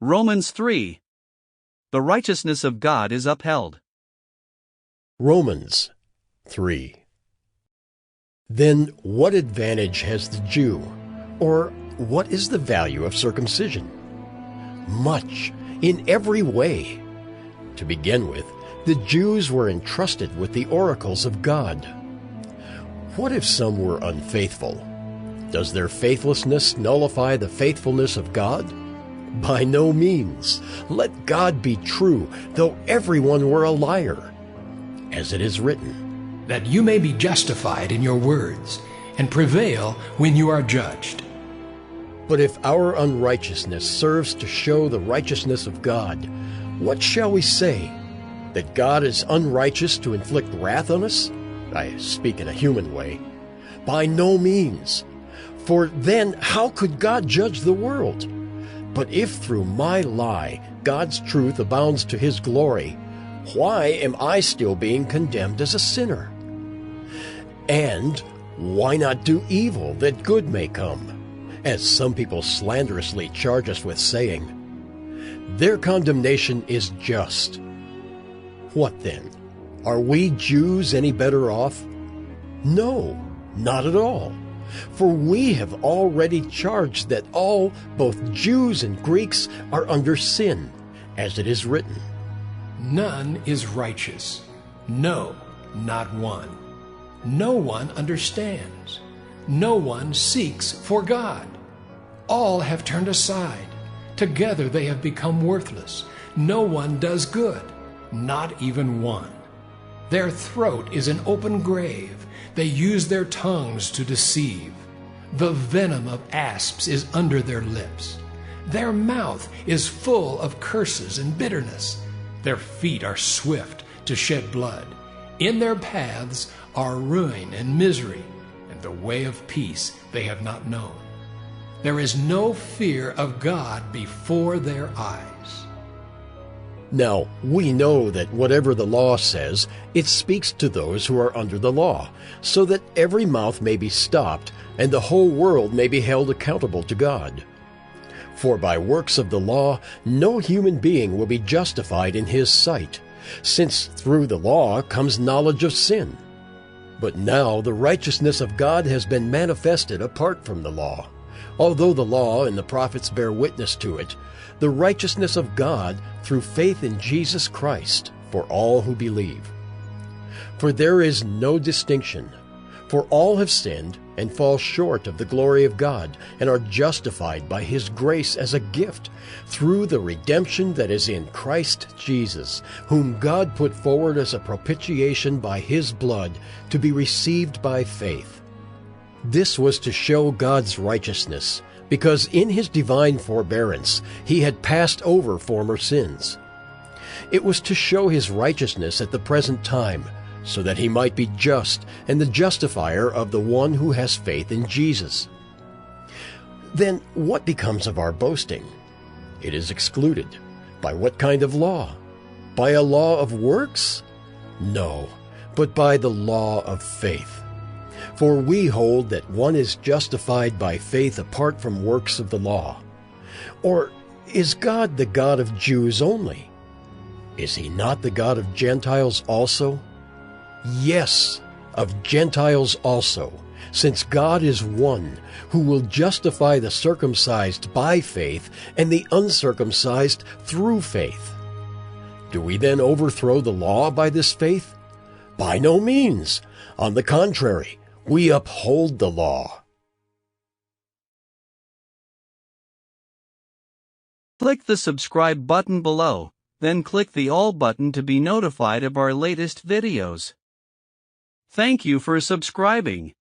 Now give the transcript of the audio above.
Romans 3. The righteousness of God is upheld. Romans 3. Then what advantage has the Jew, or what is the value of circumcision? Much, in every way. To begin with, the Jews were entrusted with the oracles of God. What if some were unfaithful? Does their faithlessness nullify the faithfulness of God? By no means. Let God be true, though everyone were a liar. As it is written, that you may be justified in your words, and prevail when you are judged. But if our unrighteousness serves to show the righteousness of God, what shall we say? That God is unrighteous to inflict wrath on us? I speak in a human way. By no means. For then how could God judge the world? But if through my lie God's truth abounds to his glory, why am I still being condemned as a sinner? And why not do evil that good may come? As some people slanderously charge us with saying, their condemnation is just. What then? Are we Jews any better off? No, not at all. For we have already charged that all, both Jews and Greeks, are under sin, as it is written. None is righteous. No, not one. No one understands. No one seeks for God. All have turned aside. Together they have become worthless. No one does good, not even one. Their throat is an open grave. They use their tongues to deceive. The venom of asps is under their lips. Their mouth is full of curses and bitterness. Their feet are swift to shed blood. In their paths are ruin and misery, and the way of peace they have not known. There is no fear of God before their eyes. Now, we know that whatever the law says, it speaks to those who are under the law, so that every mouth may be stopped, and the whole world may be held accountable to God. For by works of the law, no human being will be justified in his sight, since through the law comes knowledge of sin. But now the righteousness of God has been manifested apart from the law. Although the law and the prophets bear witness to it, the righteousness of God through faith in Jesus Christ for all who believe. For there is no distinction, for all have sinned and fall short of the glory of God, and are justified by his grace as a gift through the redemption that is in Christ Jesus, whom God put forward as a propitiation by his blood to be received by faith. This was to show God's righteousness, because in his divine forbearance he had passed over former sins. It was to show his righteousness at the present time, so that he might be just and the justifier of the one who has faith in Jesus. Then what becomes of our boasting? It is excluded. By what kind of law? By a law of works? No, but by the law of faith. For we hold that one is justified by faith apart from works of the law. Or is God the God of Jews only? Is he not the God of Gentiles also? Yes, of Gentiles also, since God is one, who will justify the circumcised by faith and the uncircumcised through faith. Do we then overthrow the law by this faith? By no means. On the contrary, we uphold the law. Click the subscribe button below, then click the all button to be notified of our latest videos. Thank you for subscribing.